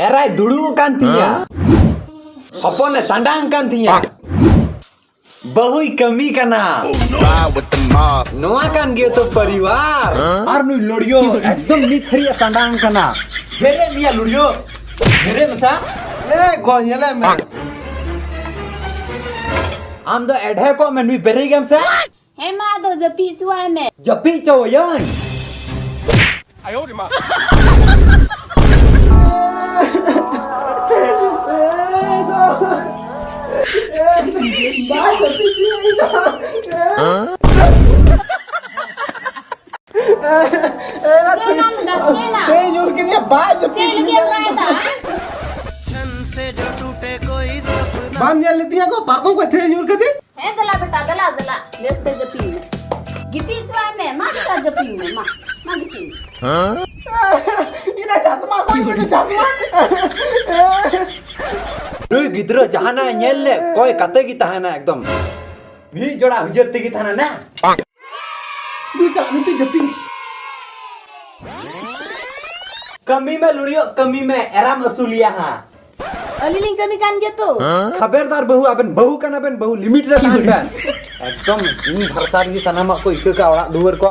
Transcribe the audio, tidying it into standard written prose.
Erai dulu kan tiya. Hopone sandang kan tiya. Bahui kami kana. Noa kan gitu परिवार. Arnu loriyo, ekdom nithriya sandang kana. Dere miya luriyo. Dere masa. Gonyele me. Am do edhe ko menui beri gam sa. Hema do japi chuai me. Japi choyan. Bannya litiya ko parko ko the nyur kadi. He dala beta dala leste japi me. Giti chuai me ma kita japi me ma. Ma giti. Ina chasma ko ina chasma. Nui gidro jahana nyel le koi kate ki tahana ekdom. Bhi joda hujat ki tahana na. Du ta tu japi. Kami में लुड़ियो कमी में एराम असूलिया हा Aliling kami kan gitu. खबरदार बहु अबन बहु कना बन बहु लिमिट रे ताहन बन एकदम इन भरसा की सनामा को इक का ओड़ा दुवर को